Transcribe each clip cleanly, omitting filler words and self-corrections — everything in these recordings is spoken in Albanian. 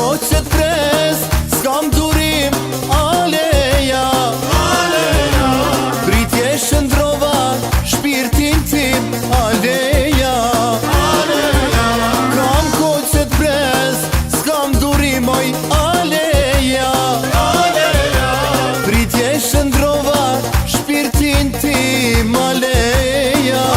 kohë që t'pres, s'kam durim, aleja Pritje shëndrova, shpirtin tim, aleja Kam kohë që t'pres, s'kam durim, oj, aleja Pritje shëndrova, shpirtin tim, aleja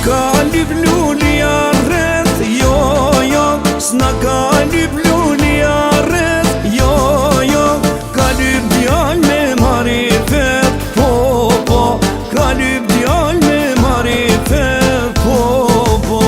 ka lyp lulja rreth, jo, jo, s'na ka lyp lulja rreth, jo, jo, ka lyp djall me marifet, po, po, ka lyp djall me marifet, po, po.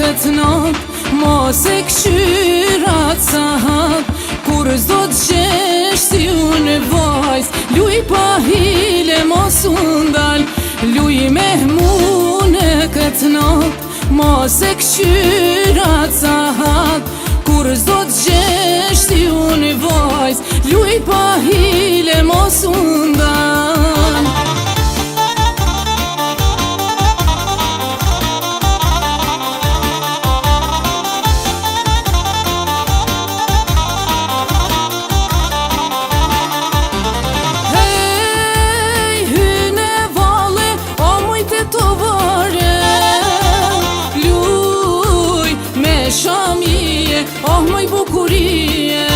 këtë natë, mos e këshyrat sa hap. Kur s'do t'gjesh ti unë vajz, luj pa hile mos undal. Luj me mune këtë natë, mos e këshyrat sa hap. Kur s'do t'gjesh ti unë vajz, luj pa hile mos undal. Oh moj bukurie,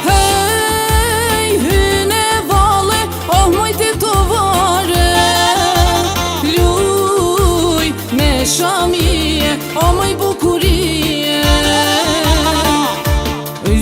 hej, hyne vale, oh moj ti tovare. Luj me shamie, oh moj bukurie.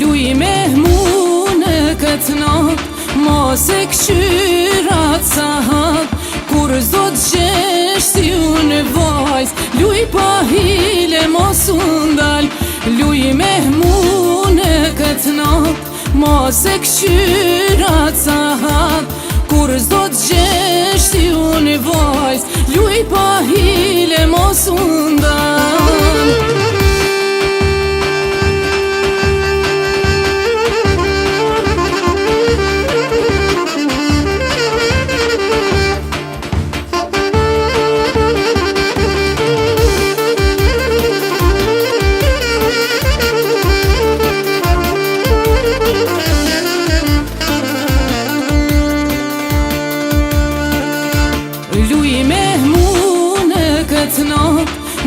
Luj me mune këtë natë, mos e këshyrat sa hap. Kur s'do t'gjesh ti unë vajz, luj pa hile mos undal. Luj me mune këtë natë, mos e këshyrat sa hap. Kur s'do t'gjesh ti unë vajz, luj pa hile mos undal.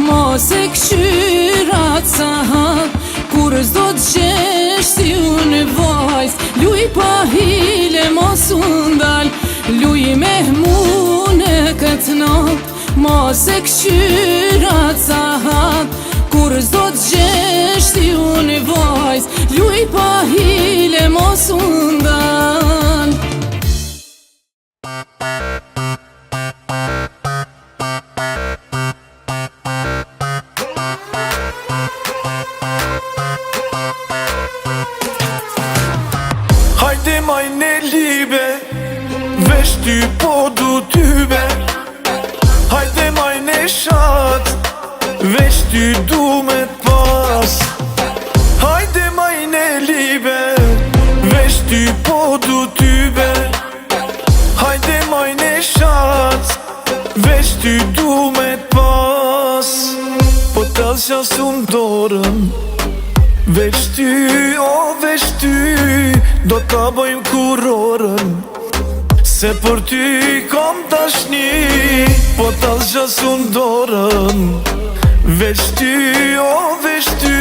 Mos e këshyrat sa hap. Kur s'do t'gjesh ti unë vajz, luj pa hile mos undal. Luj me mune këtë natë, mos e këshyrat sa hap. Kur s'do t'gjesh ti unë vajz, luj pa hile mos undal. Hajde majne libe, vesh ty po du tybe. Hajde majne shat, vesh ty du me t'pas. Hajde majne libe, vesh ty po du tybe. Hajde majne shat, vesh ty du me t'pas. Po t'as qasun dorën, veç ty, o veç ty, do t'a bëjmë kurorën. Se për ty kom dashni, po t'as gjasun dorën. Veç ty, o veç ty,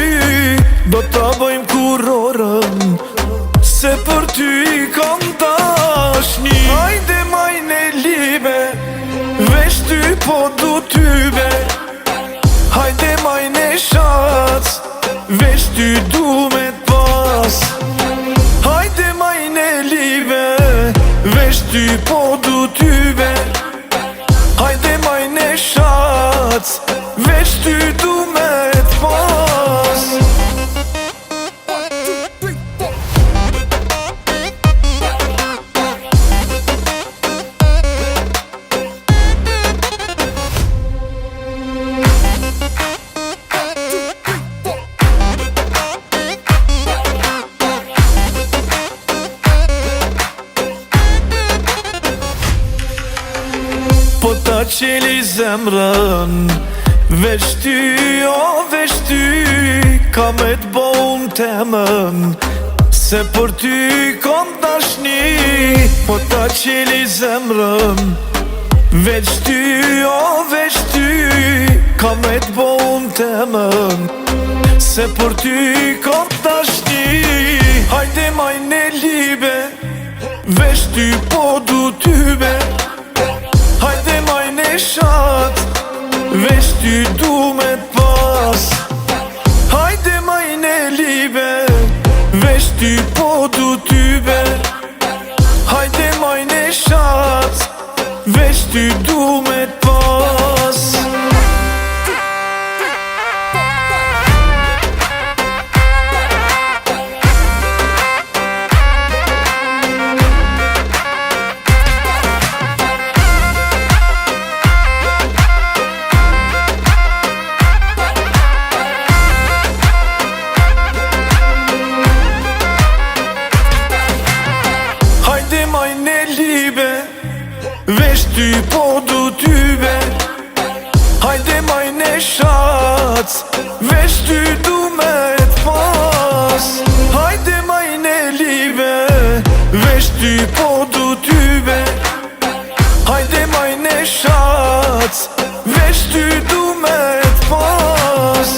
do t'a bëjmë kurorën. Se për ty kom dashni. Hajde majne libe, veç ty po du tybe. Hajde majne shac, veç ty du me t'pas. Hajde majne libe, veç ty po du tybe. Hajde majne shac, veç ty du me t'pas. Po ta qeli zemrën, veç ty, o veç ty, ka me t'bo unë temën. Se për ty kom dashni, po ta qeli zemrën. Veç ty, o veç ty, ka me t'bo unë temën. Se për ty kom dashni. Hajde majne libe, veç ty po du tybe. Hajde majne shat, veç ty du me t'pas. Hajde majne libe, veç ty po du tybe. Hajde majne shat, veç ty du me t'pas. ty po du ty ver. Hajde majne shac, veç ty du me t'pas. Hajde majne live, veç ty po du ty ver. Hajde majne shac, veç ty du me t'pas.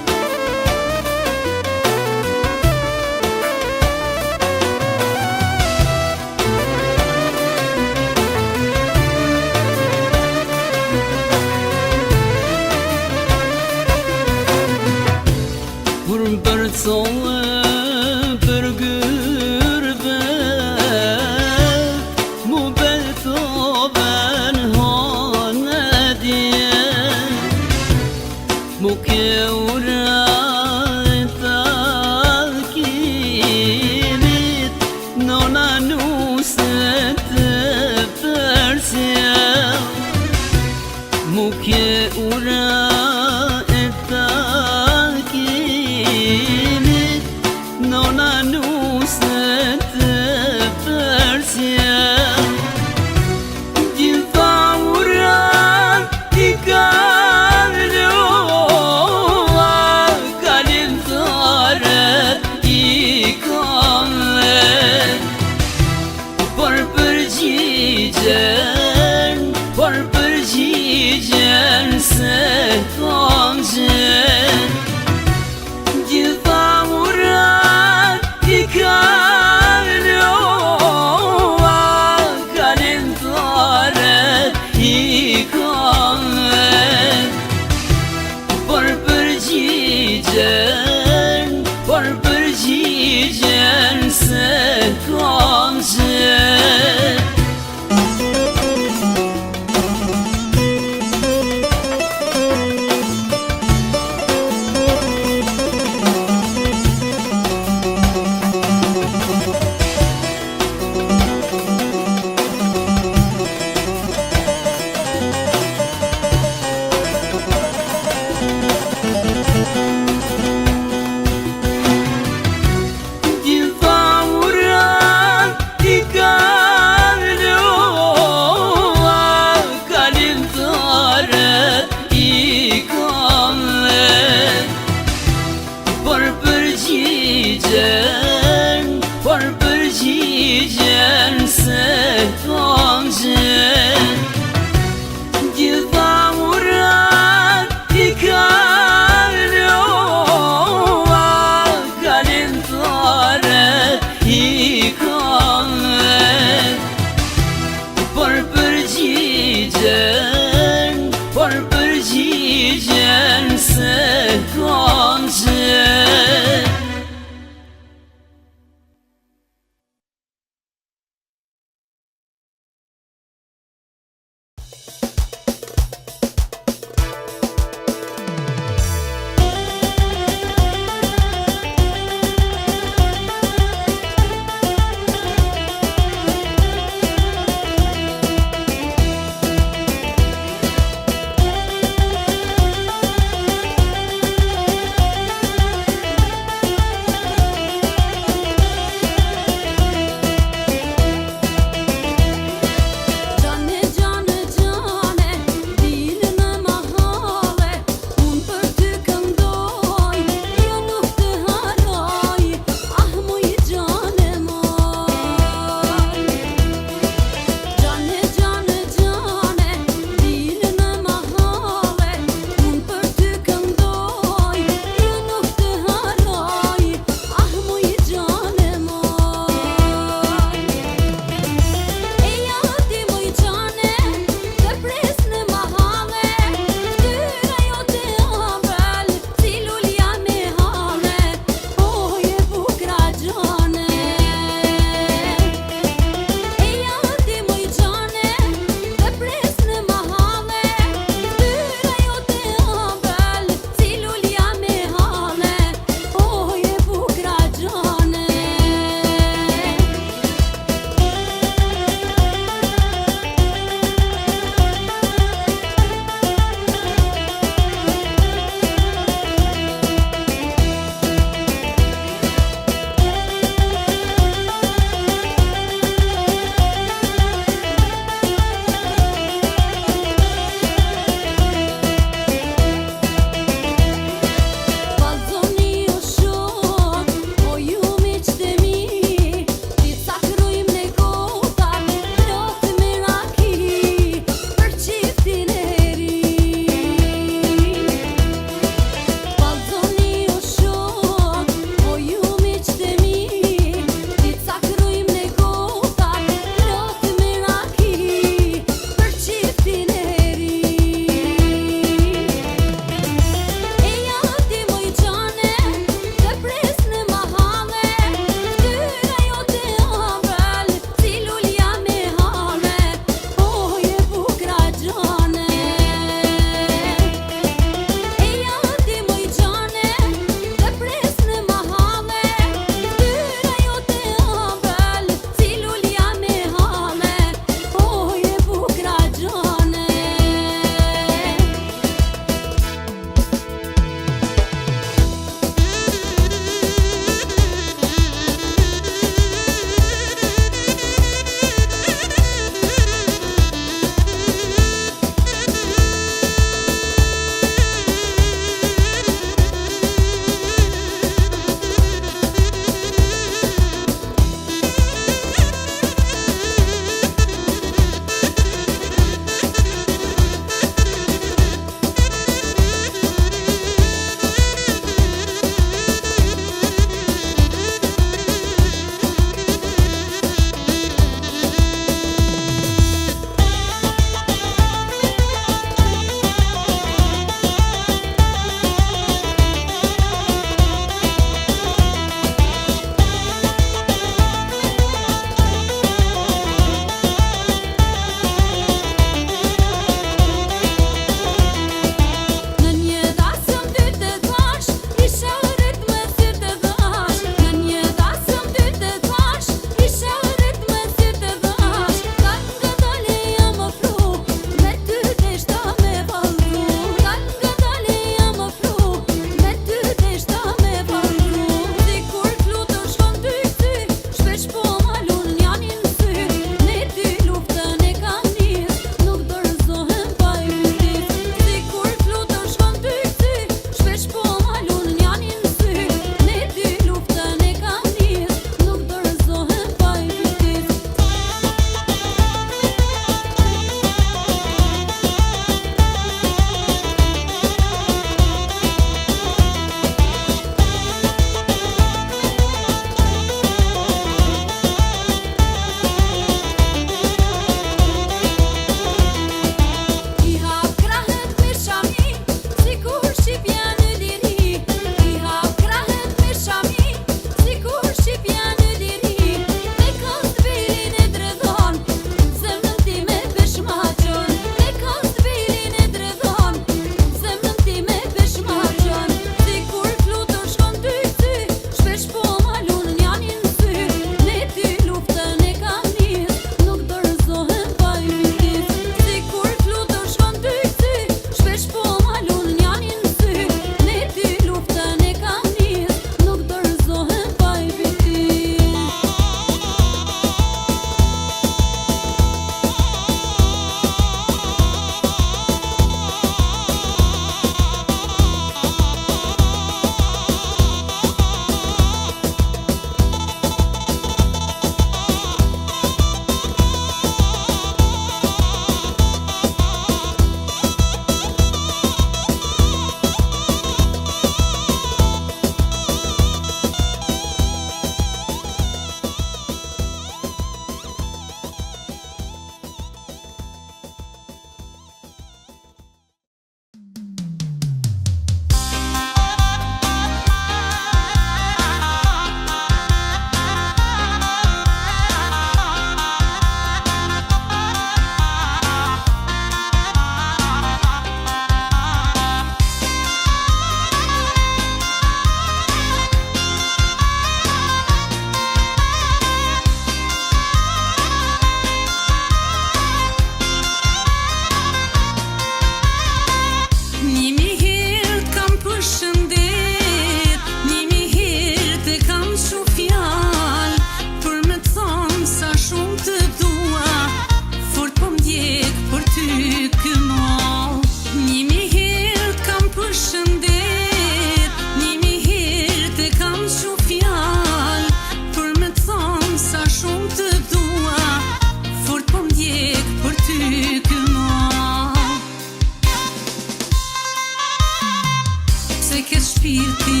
Se ke shpirti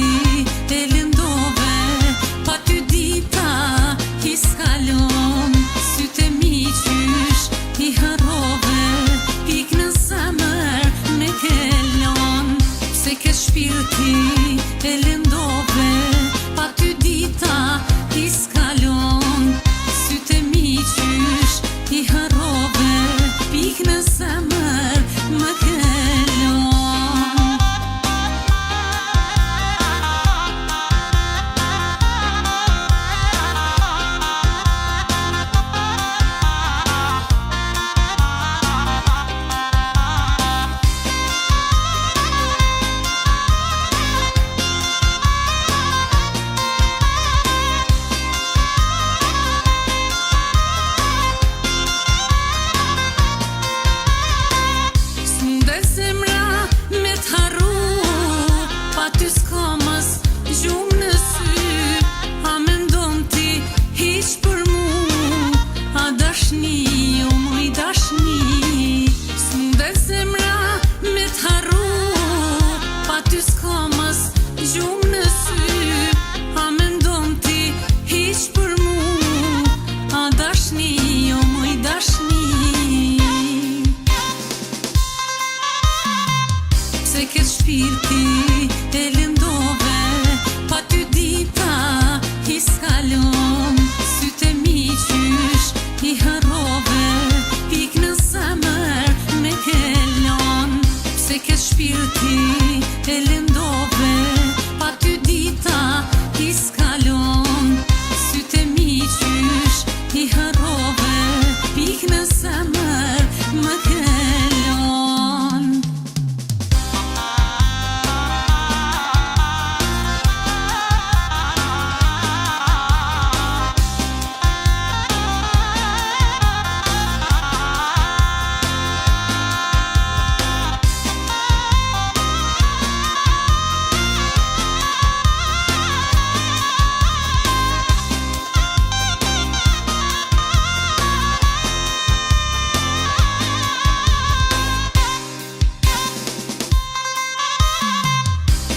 e lëndove, pa ty dita i skalon, syte mi qysh i harrove, pik në zemër me kellon. Se ke shpirti e lëndove, pa ty dita i skalon, syte mi qysh i harrove, pik në zemër me kellon. S'munde zemra me t'harru, pa ty s'ka mas gjumë në sy. A mendon ti hiq për mu, a dashni o muj dashni. S'munde zemra me t'harru, pa ty s'ka mas gjumë në sy. A mendon ti hiq për mu, a dashni o muj dashni. Se ke shpirti e lëndove, pa ty dita i skalon, syte mi qysh i harrove, pik në zemër me kellon. Se ke shpirti e lëndove, pa ty dita i skalon, syte mi qysh i harrove, pik në zemër me kellon.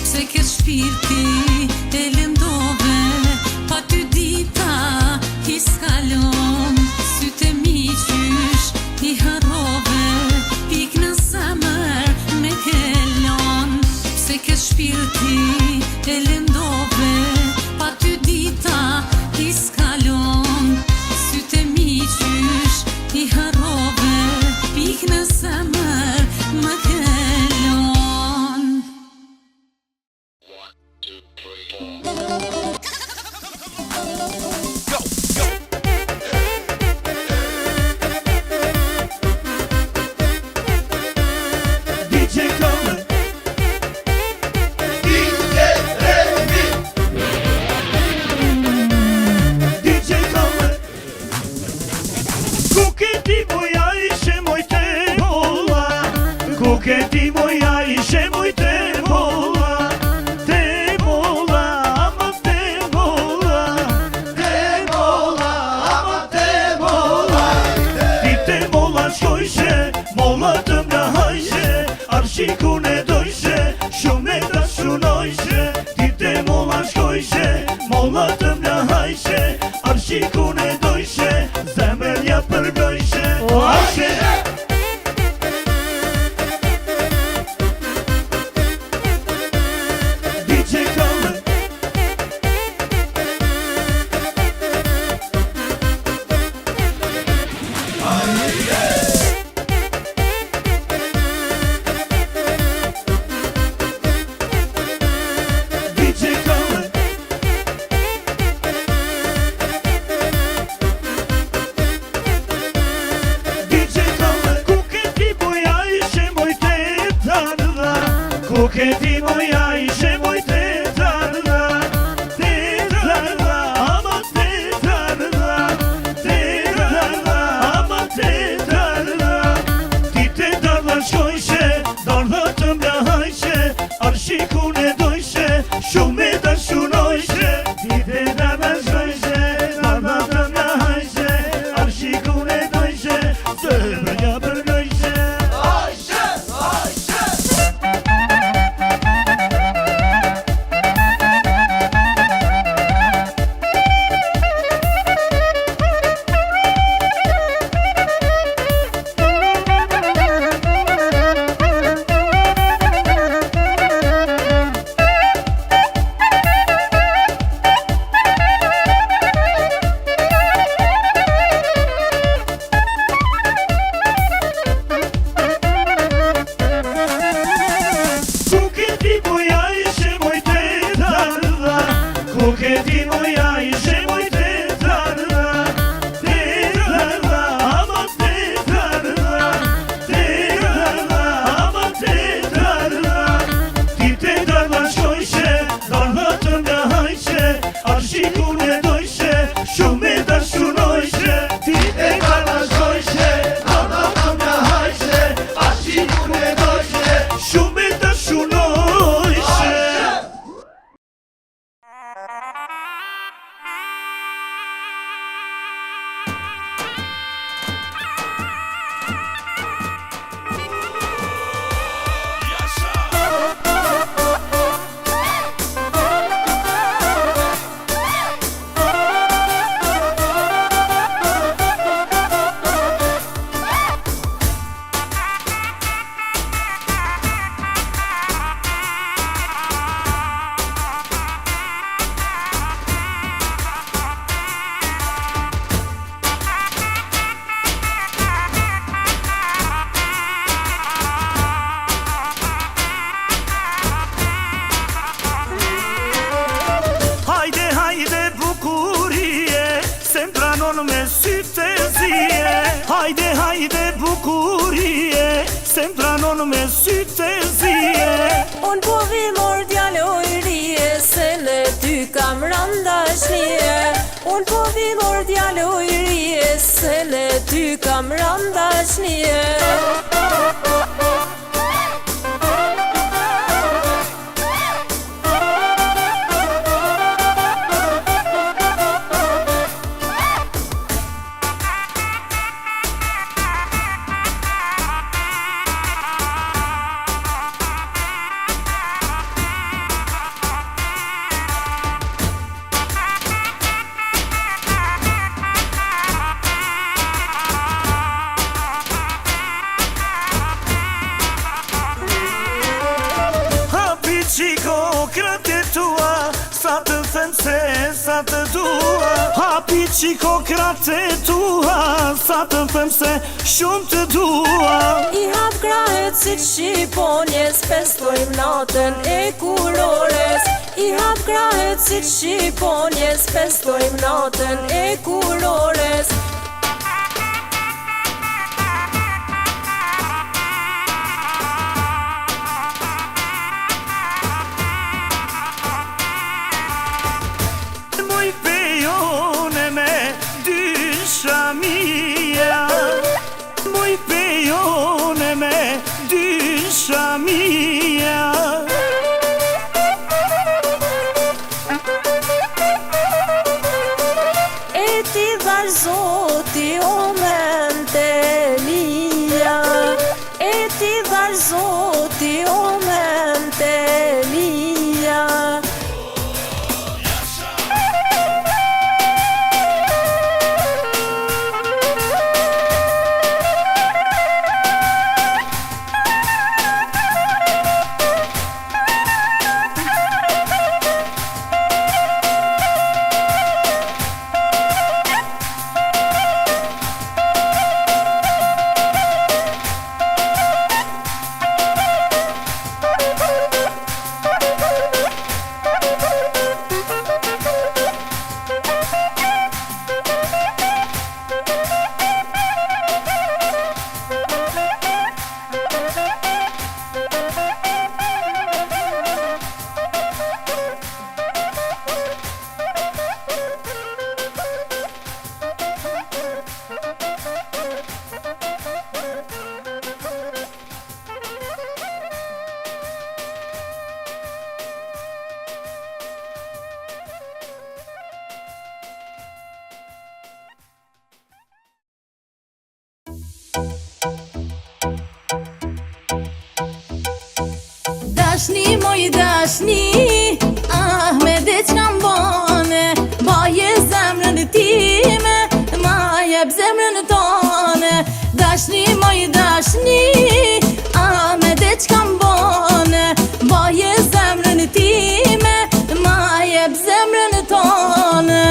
Se ke shpirti e lëndove, pa ty dita i skalon, syte mi qysh i harrove, pik në zemër me kellon. Se ke shpirti e lëndove, pa ty dita i skalon, syte mi qysh i harrove, pik në zemër me kellon. DJ Comer, DJ Comer. Ku ke ti moja ishe moj te molla, ku ke ti moja ishe moj te molla, ama te molla, ama te molla. Ti te molla shkojshe, molla të mna hajshe, arshikun e dojshe, shumë e dashunojshe. Ti te molla shkojshe, molla të mna hajshe, arshikun e dojshe, zemrja përgojshe. Hajshe! DJ Comer, DJ Comer. DJ Comer, ku ke ti moja ishe moj te tardha, ku ke ti moja ishe moj te tardha, ama te tardha, ama te tardha. Ti te tardha shkojshe, tardha të mna hajshe, arshikun e dojshe, shumë e dashunojshe. Ti te tardha shkojshe, tardha të mna hajshe, arshikun e dojshe, zemrja përgojshe. Hajshe, hajshe. pranon me sytë e zije. Hajde, hajde bukurie, se m'pranon me sytë e zije. Unë po vi mor djallë ujrije, se le ty kam randashnije. Unë po vi mor djallë ujrije, se le ty kam randashnije. Qiko kratë tua, sa të them se sa të dua. Hapi qiko kratë tua, sa të them se shumë të dua. I hap krahet si Shqiponjes, festojmë natën e kurores. I hap krahet si Shqiponjes, festojmë natën e kurores. Moj pejone me dysha mia, moj pejone me dysha mia. E ti vazhoti o mente mia, e ti vazhoti o mente mia. Dashni, moj dashni, ah me dhe qka m'bane. Baje zemrën time, ma jep zemrën tane. Dashni, moj dashni, ah me dhe qka m'bane. Baje zemrën time, ma jep zemrën tane.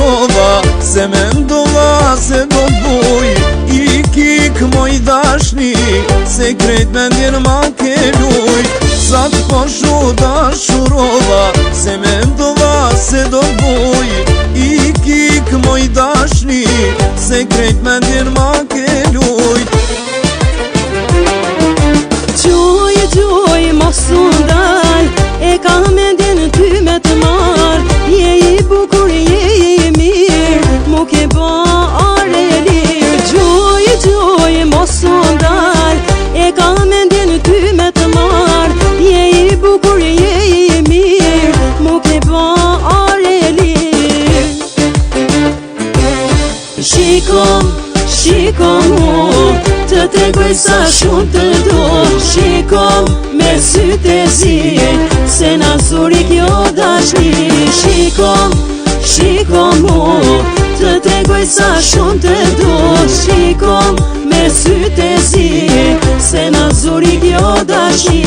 shurova, se mendova se do t'buj I kik moj dashni, se krejt mendjen ma ke luj Sa t'po shu dashurova, se mendova se do t'buj I kik moj dashni, se krejt mendjen ma ke luj Gjoj, mos u ndal, e ka mendjen ty me të marr Je I bukur, je I mirë, mu ke ba are lirë Gjoj, mos u ndal, e ka mendjen ty me të marr Je I bukur, je I mirë, mu ke ba are lirë Shikom mu, të tregoj sa shumë të do Shikom me sytë e zi, se na zuri kjo dashni Shikom mu, të tregoj sa shumë të do Shikom me sytë e zi, se na zuri kjo dashni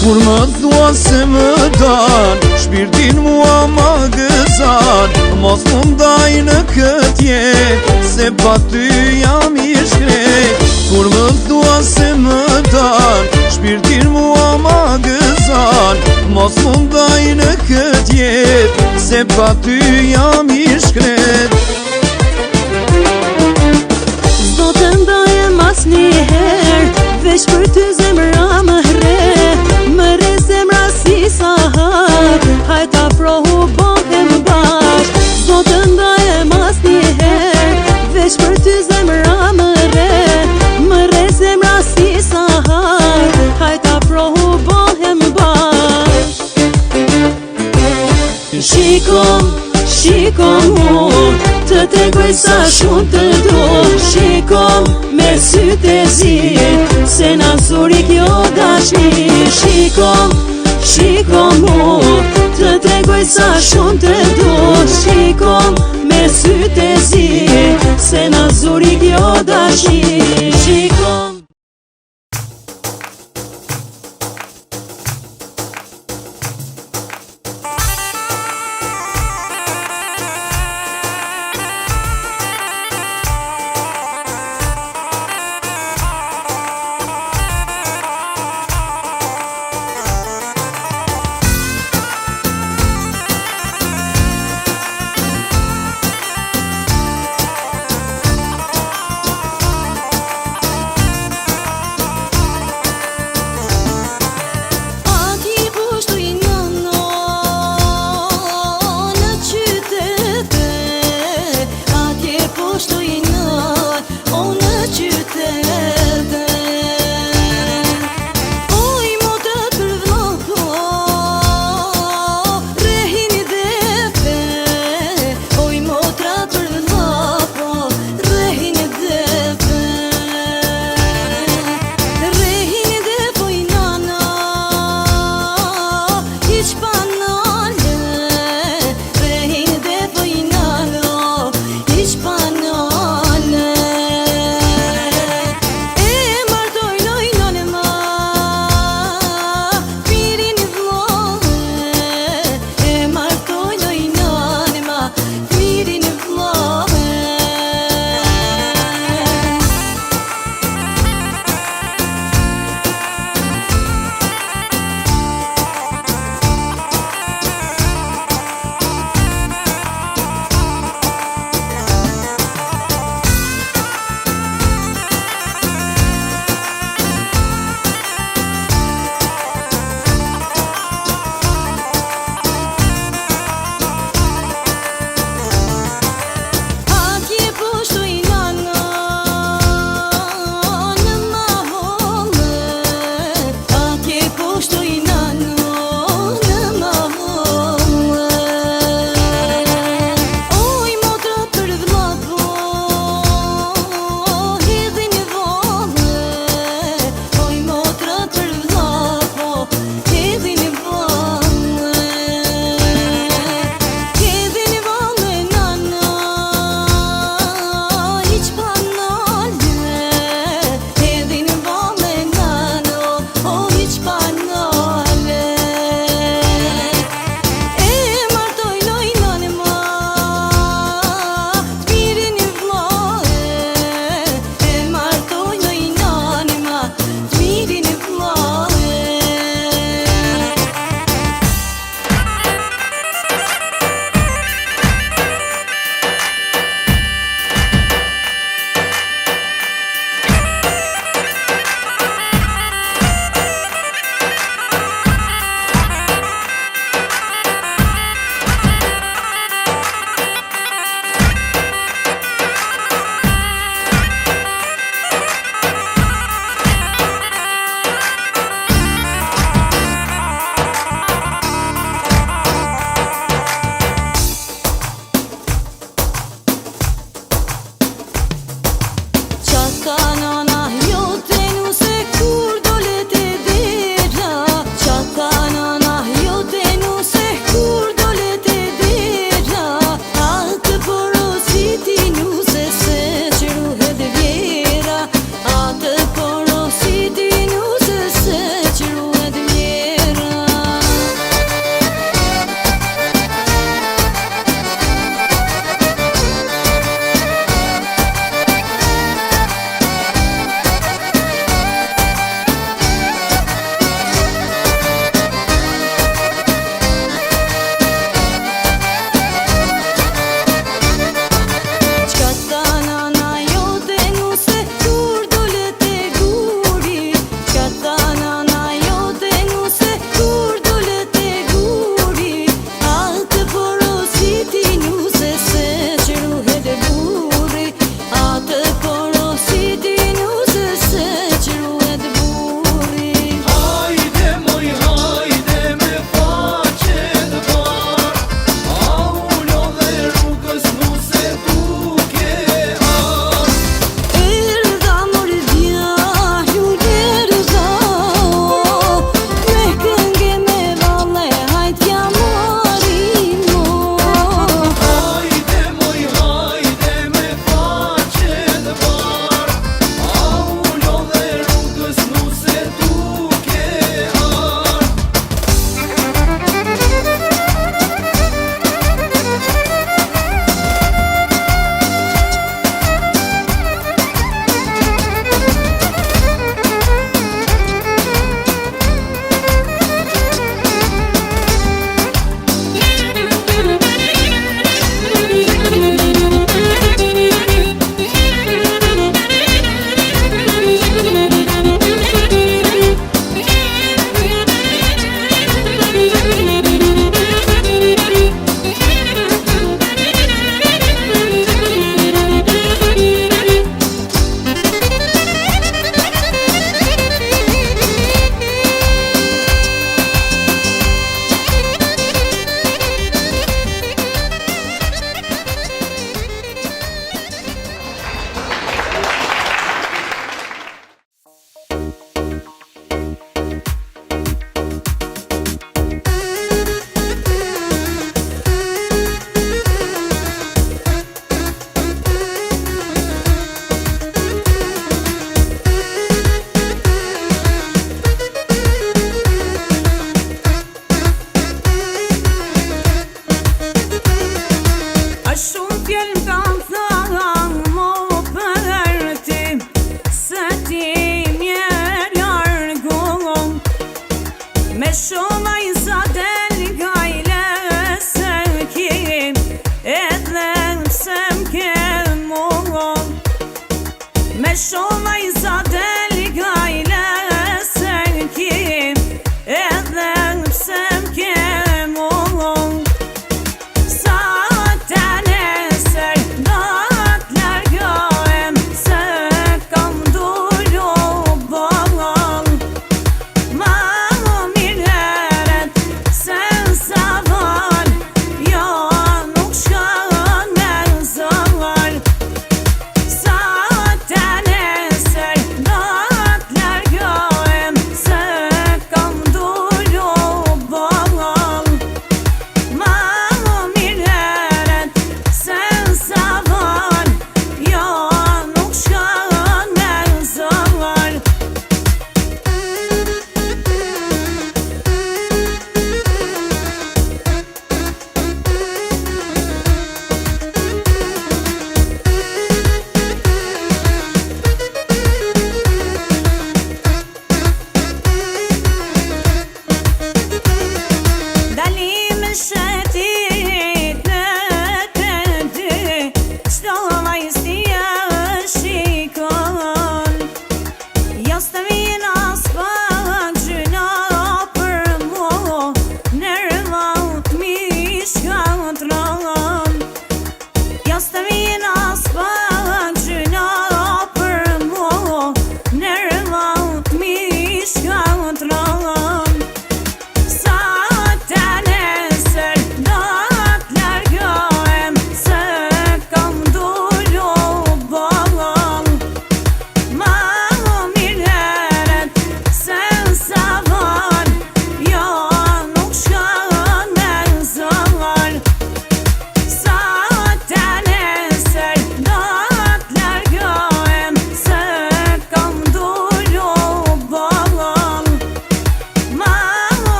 Kur më thua se më dan, shpirtin mua ma gëzan Mos më ndaj në këtë jet, se pa ty jam I shkret Kur më thua se më dan, shpirtin mua ma gëzan Mos më ndaj në këtë jet, se pa ty jam I shkret Zdo të ndajem as një her, veç për ty zemra më hre Më re zemra si sahar, hajta prohu bohem bash Zdo të ndajem as një her, veç për ty zemra më re zemra si sahar, hajta prohu bohem bash Shikom mu, të tregoj sa shumë të do Shikom me sytë e zi, se na zuri kjo dashni Shikom mu, të tregoj sa shumë të do Shikom me sytë e zi, se na zuri kjo dashni Shikom shumë